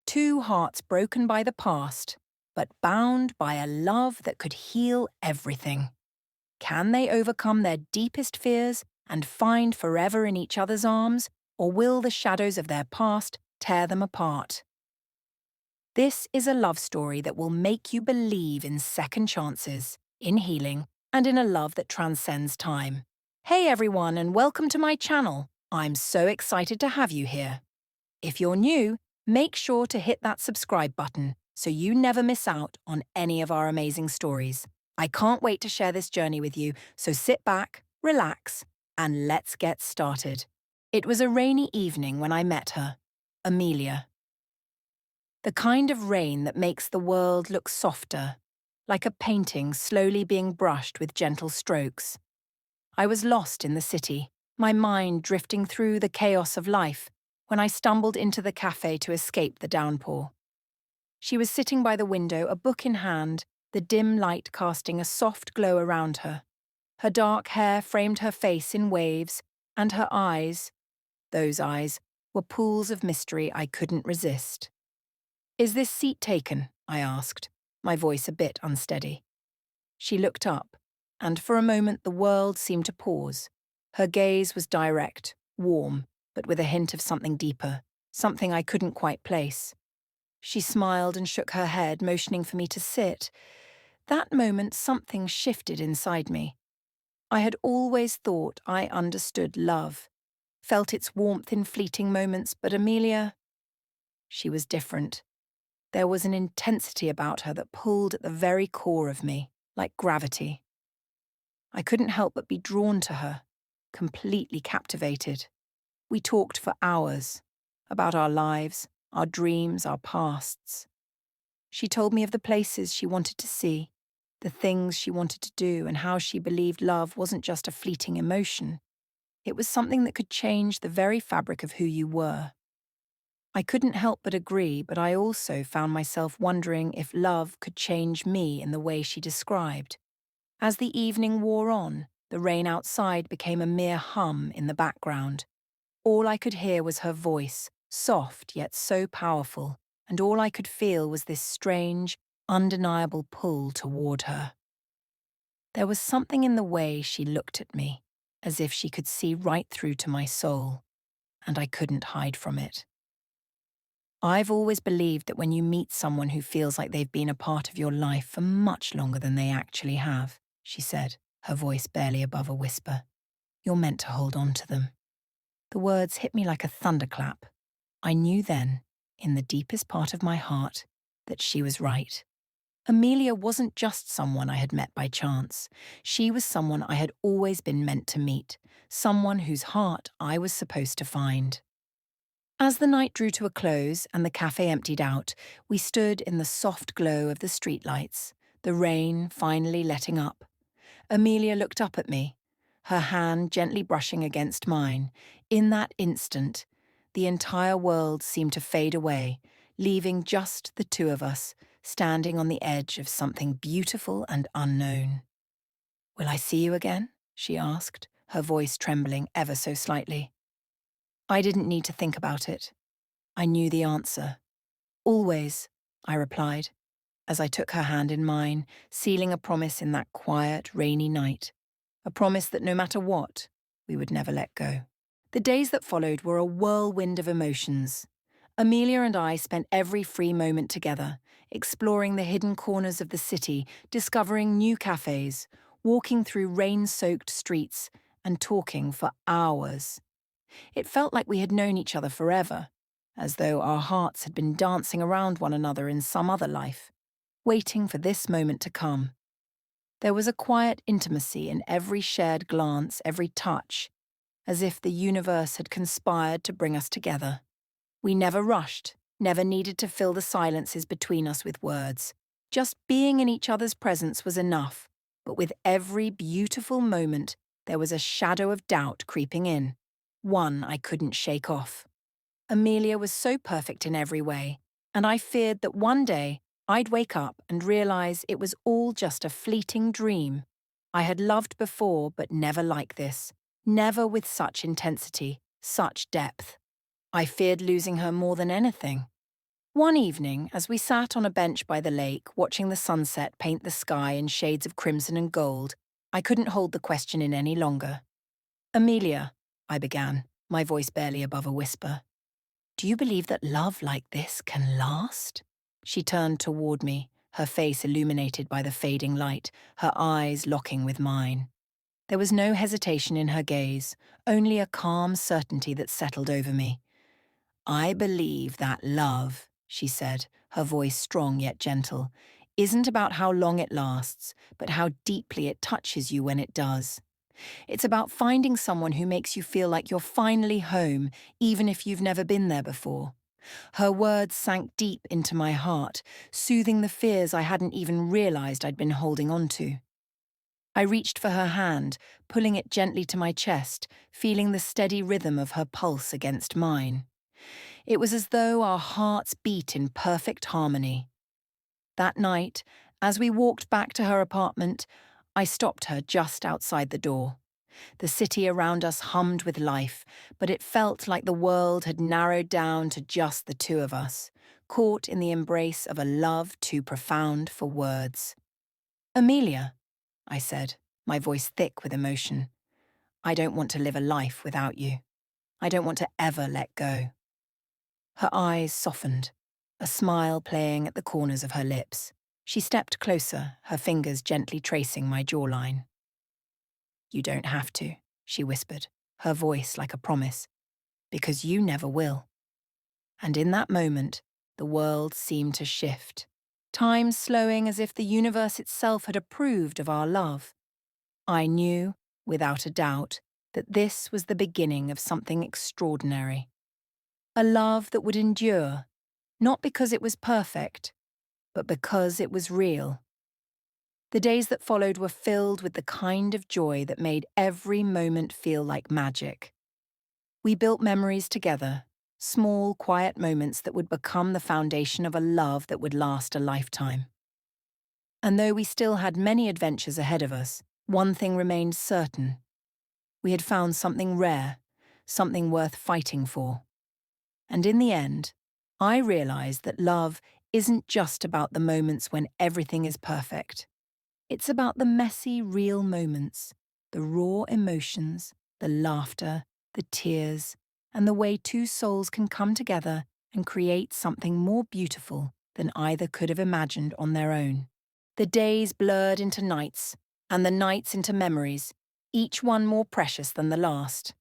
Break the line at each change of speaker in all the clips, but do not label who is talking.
two hearts broken by the past, but bound by a love that could heal everything. Can they overcome their deepest fears and find forever in each other's arms, or will the shadows of their past tear them apart? This is a love story that will make you believe in second chances, in healing, and in a love that transcends time. Hey everyone, and welcome to my channel. I'm so excited to have you here. If you're new, make sure to hit that subscribe button so you never miss out on any of our amazing stories. I can't wait to share this journey with you, so sit back, relax, and let's get started. It was a rainy evening when I met her, Amelia. The kind of rain that makes the world look softer, like a painting slowly being brushed with gentle strokes. I was lost in the city, my mind drifting through the chaos of life, when I stumbled into the cafe to escape the downpour. She was sitting by the window, a book in hand, the dim light casting a soft glow around her. Her dark hair framed her face in waves, and her eyes, those eyes, were pools of mystery I couldn't resist. "Is this seat taken?" I asked, my voice a bit unsteady. She looked up, and for a moment the world seemed to pause. Her gaze was direct, warm, but with a hint of something deeper, something I couldn't quite place. She smiled and shook her head, motioning for me to sit. That moment something shifted inside me. I had always thought I understood love, felt its warmth in fleeting moments, but Amelia, she was different. There was an intensity about her that pulled at the very core of me, like gravity. I couldn't help but be drawn to her, completely captivated. We talked for hours, about our lives, our dreams, our pasts. She told me of the places she wanted to see, the things she wanted to do, and how she believed love wasn't just a fleeting emotion. It was something that could change the very fabric of who you were. I couldn't help but agree, but I also found myself wondering if love could change me in the way she described. As the evening wore on, the rain outside became a mere hum in the background. All I could hear was her voice, soft yet so powerful, and all I could feel was this strange, undeniable pull toward her. There was something in the way she looked at me, as if she could see right through to my soul, and I couldn't hide from it. I've always believed that when you meet someone who feels like they've been a part of your life for much longer than they actually have, she said, her voice barely above a whisper, you're meant to hold on to them. The words hit me like a thunderclap. I knew then, in the deepest part of my heart, that she was right. Amelia wasn't just someone I had met by chance. She was someone I had always been meant to meet, someone whose heart I was supposed to find. As the night drew to a close and the cafe emptied out, we stood in the soft glow of the streetlights, the rain finally letting up. Amelia looked up at me, her hand gently brushing against mine. In that instant, the entire world seemed to fade away, leaving just the two of us, standing on the edge of something beautiful and unknown. "Will I see you again?" she asked, her voice trembling ever so slightly. I didn't need to think about it. I knew the answer. "Always," I replied, as I took her hand in mine, sealing a promise in that quiet, rainy night. A promise that no matter what, we would never let go. The days that followed were a whirlwind of emotions. Amelia and I spent every free moment together, exploring the hidden corners of the city, discovering new cafes, walking through rain-soaked streets, and talking for hours. It felt like we had known each other forever, as though our hearts had been dancing around one another in some other life, waiting for this moment to come. There was a quiet intimacy in every shared glance, every touch, as if the universe had conspired to bring us together. We never rushed, never needed to fill the silences between us with words. Just being in each other's presence was enough, but with every beautiful moment, there was a shadow of doubt creeping in, one I couldn't shake off. Amelia was so perfect in every way, and I feared that one day I'd wake up and realize it was all just a fleeting dream. I had loved before, but never like this, never with such intensity, such depth. I feared losing her more than anything. One evening, as we sat on a bench by the lake, watching the sunset paint the sky in shades of crimson and gold, I couldn't hold the question in any longer. Amelia, I began, my voice barely above a whisper, do you believe that love like this can last? She turned toward me, her face illuminated by the fading light, her eyes locking with mine. There was no hesitation in her gaze, only a calm certainty that settled over me. I believe that love, she said, her voice strong yet gentle, isn't about how long it lasts, but how deeply it touches you when it does. It's about finding someone who makes you feel like you're finally home, even if you've never been there before. Her words sank deep into my heart, soothing the fears I hadn't even realized I'd been holding on to. I reached for her hand, pulling it gently to my chest, feeling the steady rhythm of her pulse against mine. It was as though our hearts beat in perfect harmony. That night, as we walked back to her apartment, I stopped her just outside the door. The city around us hummed with life, but it felt like the world had narrowed down to just the two of us, caught in the embrace of a love too profound for words. Amelia, I said, my voice thick with emotion, I don't want to live a life without you. I don't want to ever let go. Her eyes softened, a smile playing at the corners of her lips. She stepped closer, her fingers gently tracing my jawline. You don't have to, she whispered, her voice like a promise, because you never will. And in that moment, the world seemed to shift, time slowing as if the universe itself had approved of our love. I knew, without a doubt, that this was the beginning of something extraordinary. A love that would endure, not because it was perfect, but because it was real. The days that followed were filled with the kind of joy that made every moment feel like magic. We built memories together, small, quiet moments that would become the foundation of a love that would last a lifetime. And though we still had many adventures ahead of us, one thing remained certain. We had found something rare, something worth fighting for. And in the end, I realized that love isn't just about the moments when everything is perfect. It's about the messy, real moments, the raw emotions, the laughter, the tears, and the way two souls can come together and create something more beautiful than either could have imagined on their own. The days blurred into nights, and the nights into memories, each one more precious than the last.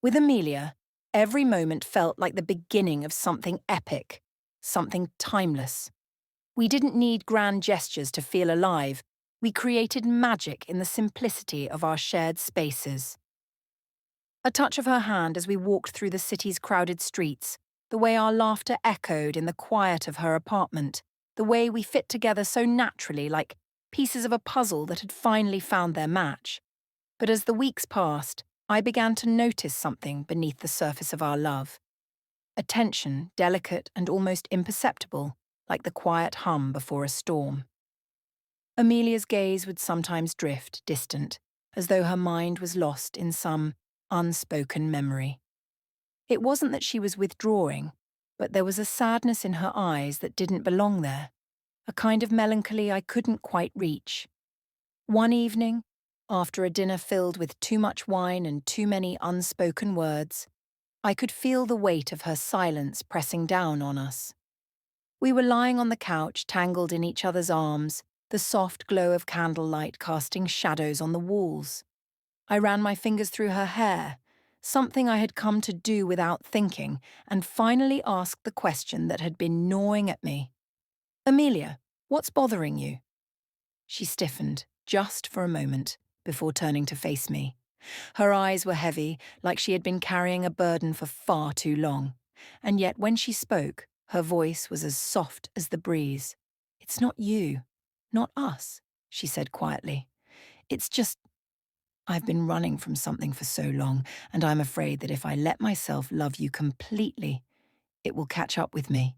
With Amelia, every moment felt like the beginning of something epic, something timeless. We didn't need grand gestures to feel alive. We created magic in the simplicity of our shared spaces. A touch of her hand as we walked through the city's crowded streets, the way our laughter echoed in the quiet of her apartment, the way we fit together so naturally like pieces of a puzzle that had finally found their match. But as the weeks passed, I began to notice something beneath the surface of our love. A tension, delicate and almost imperceptible, like the quiet hum before a storm. Amelia's gaze would sometimes drift, distant, as though her mind was lost in some unspoken memory. It wasn't that she was withdrawing, but there was a sadness in her eyes that didn't belong there, a kind of melancholy I couldn't quite reach. One evening, after a dinner filled with too much wine and too many unspoken words, I could feel the weight of her silence pressing down on us. We were lying on the couch, tangled in each other's arms, the soft glow of candlelight casting shadows on the walls. I ran my fingers through her hair, something I had come to do without thinking, and finally asked the question that had been gnawing at me. Amelia, what's bothering you? She stiffened, just for a moment, before turning to face me. Her eyes were heavy, like she had been carrying a burden for far too long. And yet when she spoke, her voice was as soft as the breeze. It's not you, not us, she said quietly. It's just, I've been running from something for so long, and I'm afraid that if I let myself love you completely, it will catch up with me.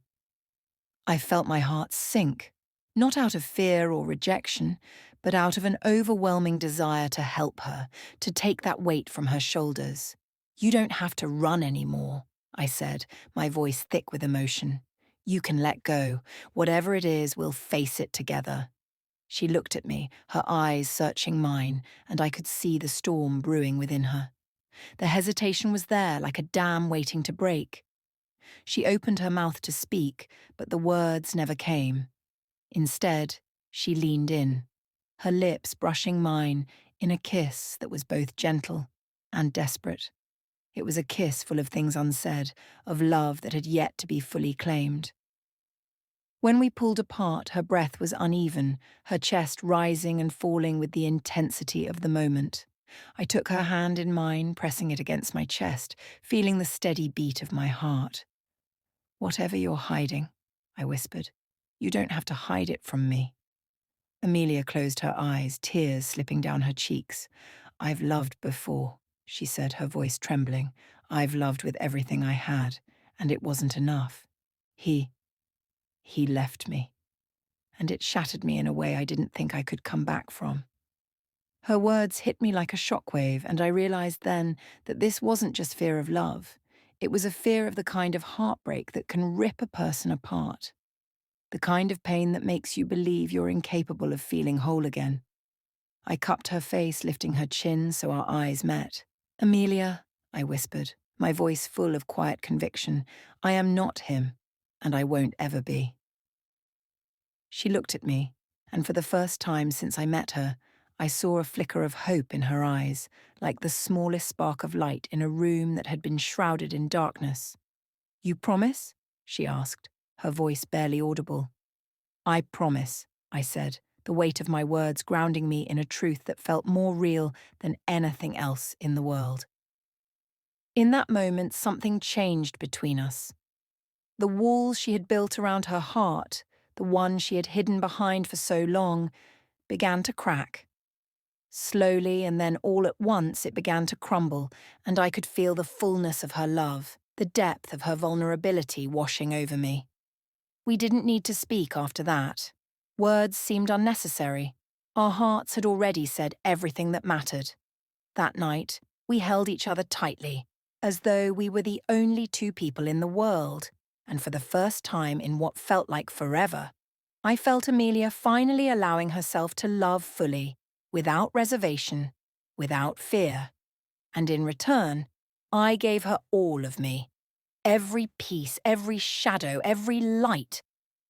I felt my heart sink, not out of fear or rejection, but out of an overwhelming desire to help her, to take that weight from her shoulders. You don't have to run anymore, I said, my voice thick with emotion. You can let go. Whatever it is, we'll face it together. She looked at me, her eyes searching mine, and I could see the storm brewing within her. The hesitation was there, like a dam waiting to break. She opened her mouth to speak, but the words never came. Instead, she leaned in, her lips brushing mine in a kiss that was both gentle and desperate. It was a kiss full of things unsaid, of love that had yet to be fully claimed. When we pulled apart, her breath was uneven, her chest rising and falling with the intensity of the moment. I took her hand in mine, pressing it against my chest, feeling the steady beat of my heart. "Whatever you're hiding," I whispered, "you don't have to hide it from me." Amelia closed her eyes, tears slipping down her cheeks. "I've loved before," she said, her voice trembling. "I've loved with everything I had, and it wasn't enough. He left me, and it shattered me in a way I didn't think I could come back from." Her words hit me like a shockwave, and I realized then that this wasn't just fear of love. It was a fear of the kind of heartbreak that can rip a person apart. The kind of pain that makes you believe you're incapable of feeling whole again. I cupped her face, lifting her chin so our eyes met. "Amelia," I whispered, my voice full of quiet conviction, "I am not him, and I won't ever be." She looked at me, and for the first time since I met her, I saw a flicker of hope in her eyes, like the smallest spark of light in a room that had been shrouded in darkness. "You promise?" she asked, her voice barely audible. "I promise," I said, the weight of my words grounding me in a truth that felt more real than anything else in the world. In that moment, something changed between us. The wall she had built around her heart, the one she had hidden behind for so long, began to crack. Slowly, and then all at once, it began to crumble, and I could feel the fullness of her love, the depth of her vulnerability washing over me. We didn't need to speak after that. Words seemed unnecessary. Our hearts had already said everything that mattered. That night, we held each other tightly, as though we were the only two people in the world, and for the first time in what felt like forever, I felt Amelia finally allowing herself to love fully, without reservation, without fear. And in return, I gave her all of me. Every piece, every shadow, every light.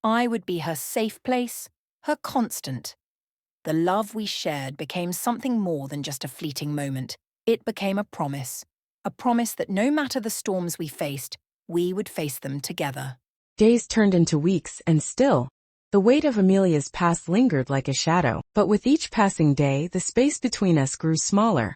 I would be her safe place, her constant. The love we shared became something more than just a fleeting moment. It became a promise that no matter the storms we faced, we would face them together.
Days turned into weeks, and still, the weight of Amelia's past lingered like a shadow. But with each passing day, the space between us grew smaller,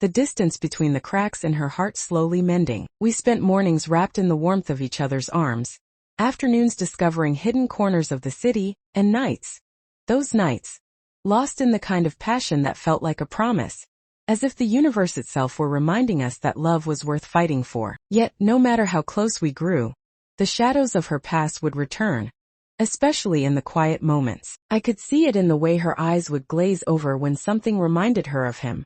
the distance between the cracks in her heart slowly mending. We spent mornings wrapped in the warmth of each other's arms, afternoons discovering hidden corners of the city, and nights, those nights, lost in the kind of passion that felt like a promise, as if the universe itself were reminding us that love was worth fighting for. Yet, no matter how close we grew, the shadows of her past would return, especially in the quiet moments. I could see it in the way her eyes would glaze over when something reminded her of him,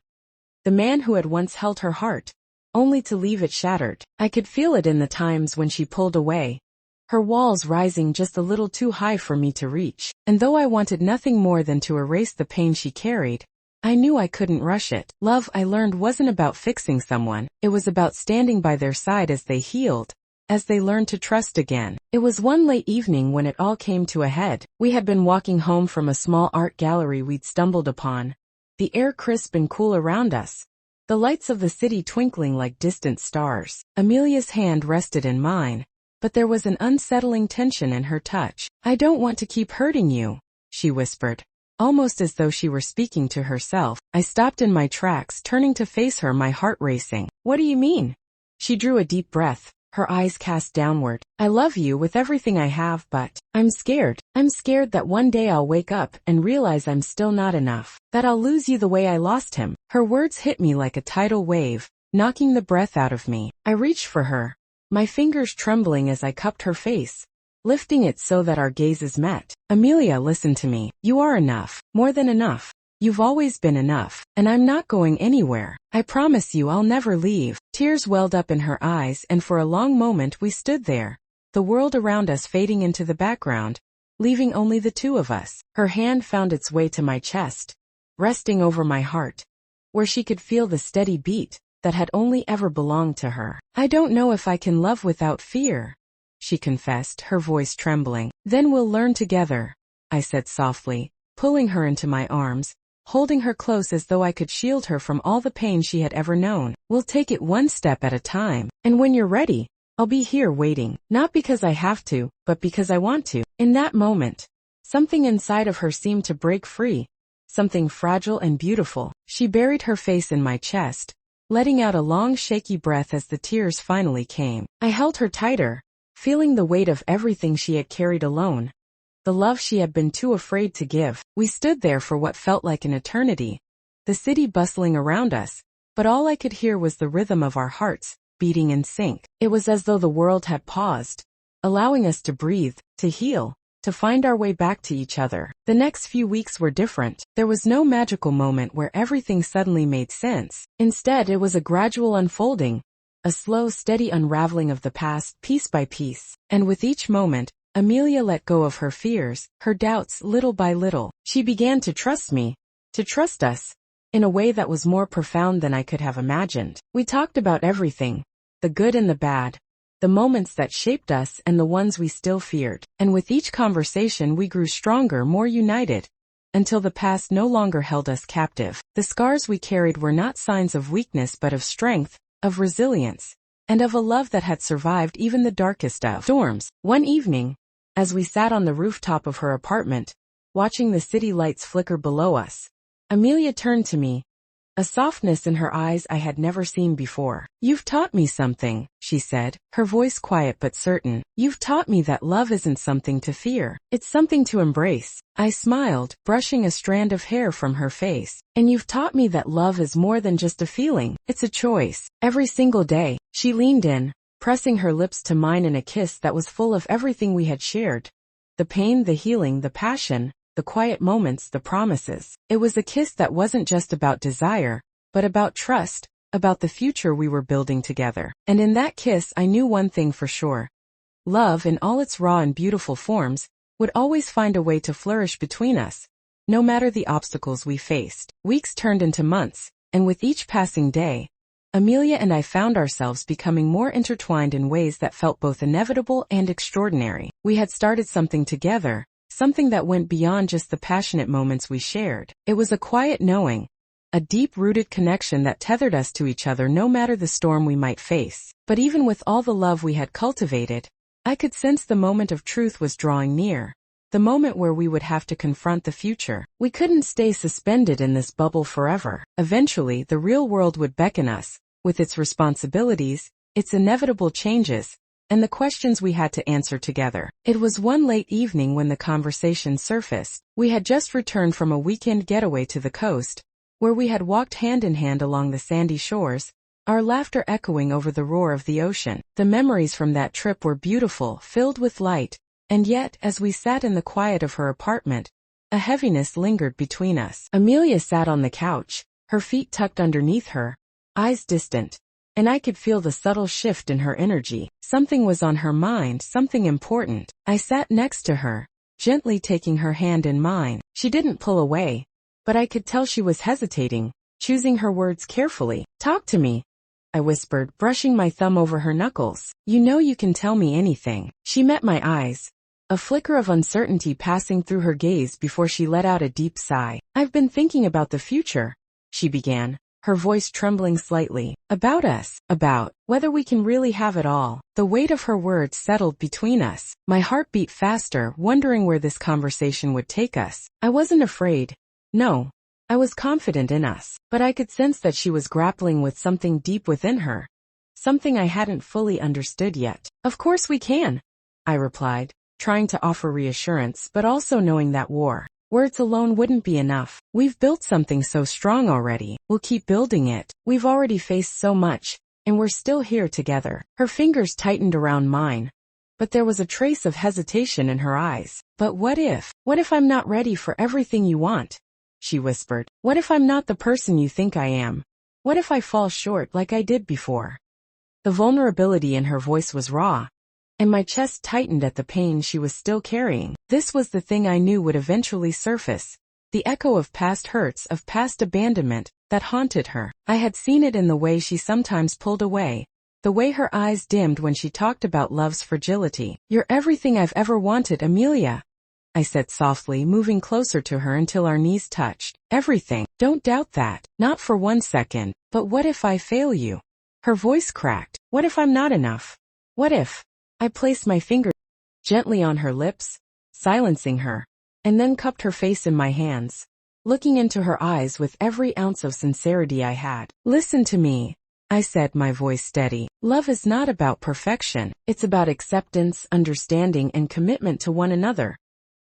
the man who had once held her heart, only to leave it shattered. I could feel it in the times when she pulled away, her walls rising just a little too high for me to reach. And though I wanted nothing more than to erase the pain she carried, I knew I couldn't rush it. Love, I learned, wasn't about fixing someone. It was about standing by their side as they healed, as they learned to trust again. It was one late evening when it all came to a head. We had been walking home from a small art gallery we'd stumbled upon, the air crisp and cool around us, the lights of the city twinkling like distant stars. Amelia's hand rested in mine, but there was an unsettling tension in her touch. "I don't want to keep hurting you," she whispered, almost as though she were speaking to herself. I stopped in my tracks, turning to face her, my heart racing. "What do you mean?" She drew a deep breath, her eyes cast downward. "I love you with everything I have, but I'm scared. I'm scared that one day I'll wake up and realize I'm still not enough, that I'll lose you the way I lost him." Her words hit me like a tidal wave, knocking the breath out of me. I reached for her, my fingers trembling as I cupped her face, lifting it so that our gazes met. "Amelia, listen to me. You are enough. More than enough. You've always been enough, and I'm not going anywhere. I promise you I'll never leave." Tears welled up in her eyes, and for a long moment we stood there, the world around us fading into the background, leaving only the two of us. Her hand found its way to my chest, resting over my heart, where she could feel the steady beat that had only ever belonged to her. "I don't know if I can love without fear," she confessed, her voice trembling. "Then we'll learn together," I said softly, pulling her into my arms, holding her close as though I could shield her from all the pain she had ever known. "We'll take it one step at a time, and when you're ready, I'll be here waiting, not because I have to, but because I want to." In that moment, something inside of her seemed to break free, something fragile and beautiful. She buried her face in my chest, letting out a long shaky breath as the tears finally came. I held her tighter, feeling the weight of everything she had carried alone, the love she had been too afraid to give. We stood there for what felt like an eternity, the city bustling around us, but all I could hear was the rhythm of our hearts, beating in sync. It was as though the world had paused, allowing us to breathe, to heal, to find our way back to each other. The next few weeks were different. There was no magical moment where everything suddenly made sense. Instead, it was a gradual unfolding, a slow, steady unraveling of the past, piece by piece. And with each moment, Amelia let go of her fears, her doubts, little by little. She began to trust me, to trust us, in a way that was more profound than I could have imagined. We talked about everything, the good and the bad, the moments that shaped us and the ones we still feared. And with each conversation we grew stronger, more united, until the past no longer held us captive. The scars we carried were not signs of weakness but of strength, of resilience, and of a love that had survived even the darkest of storms. One evening, as we sat on the rooftop of her apartment, watching the city lights flicker below us, Amelia turned to me, a softness in her eyes I had never seen before. "You've taught me something," she said, her voice quiet but certain. "You've taught me that love isn't something to fear. It's something to embrace." I smiled, brushing a strand of hair from her face. "And you've taught me that love is more than just a feeling. It's a choice. Every single day." She leaned in, pressing her lips to mine in a kiss that was full of everything we had shared. The pain, the healing, the passion, the quiet moments, the promises. It was a kiss that wasn't just about desire, but about trust, about the future we were building together. And in that kiss I knew one thing for sure. Love, in all its raw and beautiful forms, would always find a way to flourish between us, no matter the obstacles we faced. Weeks turned into months, and with each passing day, Amelia and I found ourselves becoming more intertwined in ways that felt both inevitable and extraordinary. We had started something together, something that went beyond just the passionate moments we shared. It was a quiet knowing, a deep-rooted connection that tethered us to each other no matter the storm we might face. But even with all the love we had cultivated, I could sense the moment of truth was drawing near, the moment where we would have to confront the future. We couldn't stay suspended in this bubble forever. Eventually, the real world would beckon us, with its responsibilities, its inevitable changes, and the questions we had to answer together. It was one late evening when the conversation surfaced. We had just returned from a weekend getaway to the coast, where we had walked hand in hand along the sandy shores, our laughter echoing over the roar of the ocean. The memories from that trip were beautiful, filled with light, and yet, as we sat in the quiet of her apartment, a heaviness lingered between us. Amelia sat on the couch, her feet tucked underneath her, eyes distant, and I could feel the subtle shift in her energy. Something was on her mind, something important. I sat next to her, gently taking her hand in mine. She didn't pull away, but I could tell she was hesitating, choosing her words carefully. "Talk to me," I whispered, brushing my thumb over her knuckles. "You know you can tell me anything." She met my eyes, a flicker of uncertainty passing through her gaze before she let out a deep sigh. "I've been thinking about the future," she began, her voice trembling slightly. "About us, about whether we can really have it all." The weight of her words settled between us. My heart beat faster, wondering where this conversation would take us. I wasn't afraid. No, I was confident in us. But I could sense that she was grappling with something deep within her, something I hadn't fully understood yet. "Of course we can," I replied, trying to offer reassurance but also knowing that words alone wouldn't be enough. "We've built something so strong already. We'll keep building it. We've already faced so much, and we're still here together." Her fingers tightened around mine, but there was a trace of hesitation in her eyes. "But what if? What if I'm not ready for everything you want?" she whispered. "What if I'm not the person you think I am? What if I fall short like I did before?" The vulnerability in her voice was raw, and my chest tightened at the pain she was still carrying. This was the thing I knew would eventually surface. The echo of past hurts, of past abandonment, that haunted her. I had seen it in the way she sometimes pulled away, the way her eyes dimmed when she talked about love's fragility. "You're everything I've ever wanted, Amelia," I said softly, moving closer to her until our knees touched. "Everything. Don't doubt that. Not for one second. But what if I fail you?" Her voice cracked. "What if I'm not enough? What if—" I placed my finger gently on her lips, silencing her, and then cupped her face in my hands, looking into her eyes with every ounce of sincerity I had. "Listen to me," I said, my voice steady. "Love is not about perfection. It's about acceptance, understanding, and commitment to one another.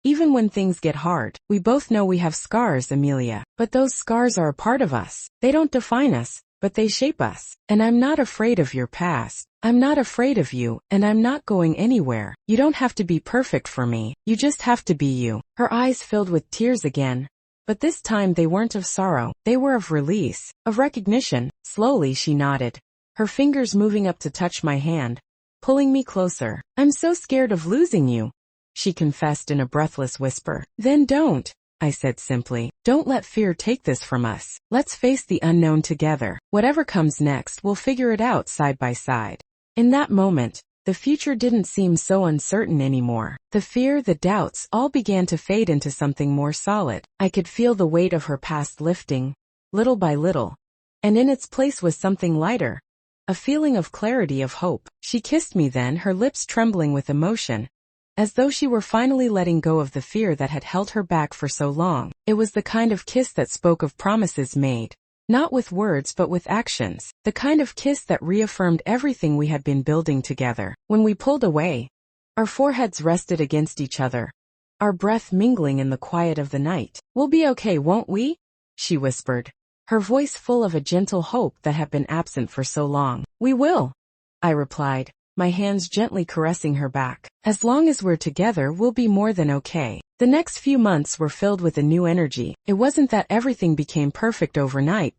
Even when things get hard, we both know we have scars, Amelia. But those scars are a part of us. They don't define us, but they shape us. And I'm not afraid of your past. I'm not afraid of you, and I'm not going anywhere. You don't have to be perfect for me. You just have to be you." Her eyes filled with tears again, but this time they weren't of sorrow. They were of release, of recognition. Slowly she nodded, her fingers moving up to touch my hand, pulling me closer. "I'm so scared of losing you," she confessed in a breathless whisper. "Then don't," I said simply. "Don't let fear take this from us. Let's face the unknown together. Whatever comes next, we'll figure it out side by side." In that moment, the future didn't seem so uncertain anymore. The fear, the doubts, all began to fade into something more solid. I could feel the weight of her past lifting, little by little, and in its place was something lighter, a feeling of clarity, of hope. She kissed me then, her lips trembling with emotion, as though she were finally letting go of the fear that had held her back for so long. It was the kind of kiss that spoke of promises made, not with words but with actions, the kind of kiss that reaffirmed everything we had been building together. When we pulled away, our foreheads rested against each other, our breath mingling in the quiet of the night. "We'll be okay, won't we?" she whispered, her voice full of a gentle hope that had been absent for so long. "We will," I replied, my hands gently caressing her back. "As long as we're together, we'll be more than okay." The next few months were filled with a new energy. It wasn't that everything became perfect overnight,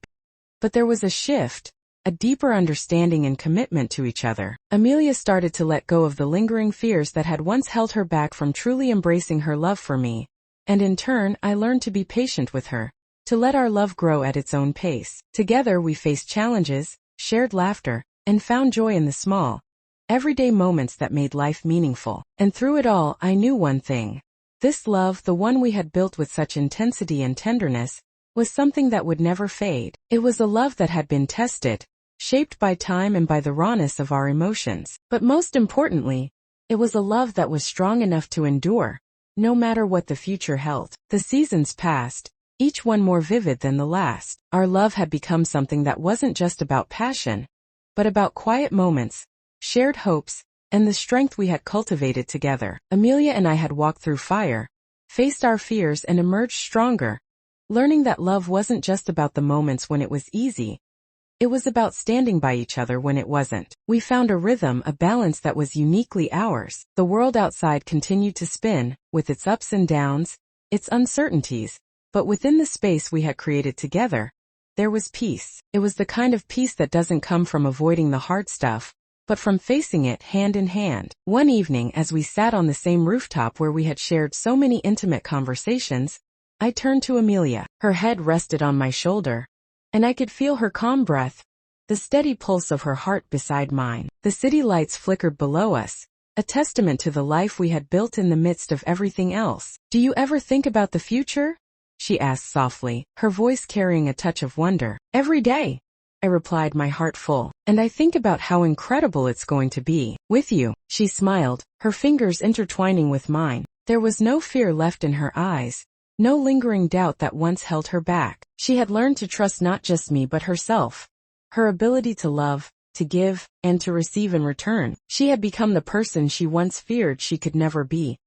but there was a shift, a deeper understanding and commitment to each other. Amelia started to let go of the lingering fears that had once held her back from truly embracing her love for me, and in turn, I learned to be patient with her, to let our love grow at its own pace. Together we faced challenges, shared laughter, and found joy in the small, everyday moments that made life meaningful. And through it all, I knew one thing. This love, the one we had built with such intensity and tenderness, was something that would never fade. It was a love that had been tested, shaped by time and by the rawness of our emotions. But most importantly, it was a love that was strong enough to endure, no matter what the future held. The seasons passed, each one more vivid than the last. Our love had become something that wasn't just about passion, but about quiet moments, shared hopes, and the strength we had cultivated together. Amelia and I had walked through fire, faced our fears, and emerged stronger, learning that love wasn't just about the moments when it was easy. It was about standing by each other when it wasn't. We found a rhythm, a balance that was uniquely ours. The world outside continued to spin, with its ups and downs, its uncertainties, but within the space we had created together, there was peace. It was the kind of peace that doesn't come from avoiding the hard stuff, but from facing it hand in hand. One evening, as we sat on the same rooftop where we had shared so many intimate conversations, I turned to Amelia. Her head rested on my shoulder, and I could feel her calm breath, the steady pulse of her heart beside mine. The city lights flickered below us, a testament to the life we had built in the midst of everything else. "Do you ever think about the future?" she asked softly, her voice carrying a touch of wonder. "Every day," I replied, my heart full. "And I think about how incredible it's going to be with you." She smiled, her fingers intertwining with mine. There was no fear left in her eyes, no lingering doubt that once held her back. She had learned to trust not just me but herself, her ability to love, to give, and to receive in return. She had become the person she once feared she could never be.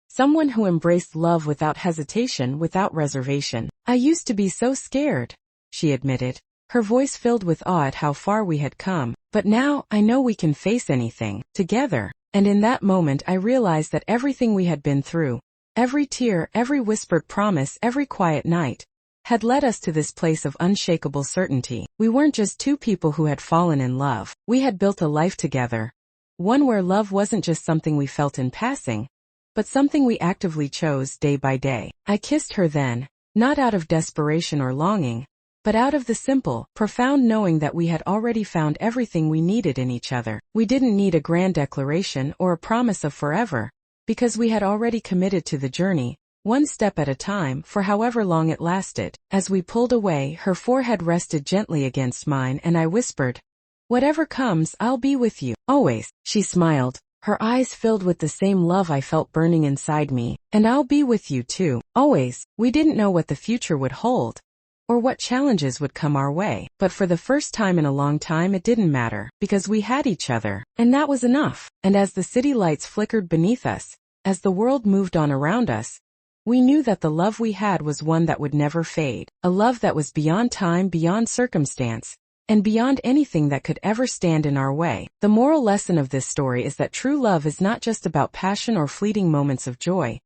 Someone who embraced love without hesitation, without reservation. "I used to be so scared," she admitted, her voice filled with awe at how far we had come. "But now, I know we can face anything, together." And in that moment I realized that everything we had been through, every tear, every whispered promise, every quiet night, had led us to this place of unshakable certainty. We weren't just two people who had fallen in love. We had built a life together, one where love wasn't just something we felt in passing, but something we actively chose day by day. I kissed her then, not out of desperation or longing, but out of the simple, profound knowing that we had already found everything we needed in each other. We didn't need a grand declaration or a promise of forever, because we had already committed to the journey, one step at a time, for however long it lasted. As we pulled away, her forehead rested gently against mine and I whispered, "Whatever comes, I'll be with you, always." She smiled, her eyes filled with the same love I felt burning inside me. "And I'll be with you too, always." We didn't know what the future would hold, or what challenges would come our way, but for the first time in a long time it didn't matter, because we had each other, and that was enough. And as the city lights flickered beneath us, as the world moved on around us, we knew that the love we had was one that would never fade, a love that was beyond time, beyond circumstance, and beyond anything that could ever stand in our way. The moral lesson of this story is that true love is not just about passion or fleeting moments of joy.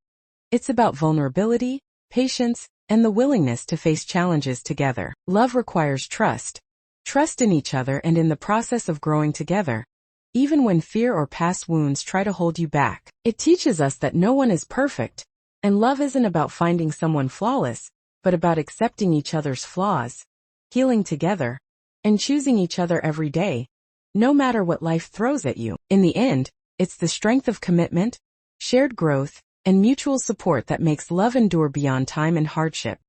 It's about vulnerability, patience, and the willingness to face challenges together. Love requires trust. Trust in each other and in the process of growing together, even when fear or past wounds try to hold you back. It teaches us that no one is perfect, and love isn't about finding someone flawless, but about accepting each other's flaws, healing together, and choosing each other every day, no matter what life throws at you. In the end, it's the strength of commitment, shared growth, and mutual support that makes love endure beyond time and hardship.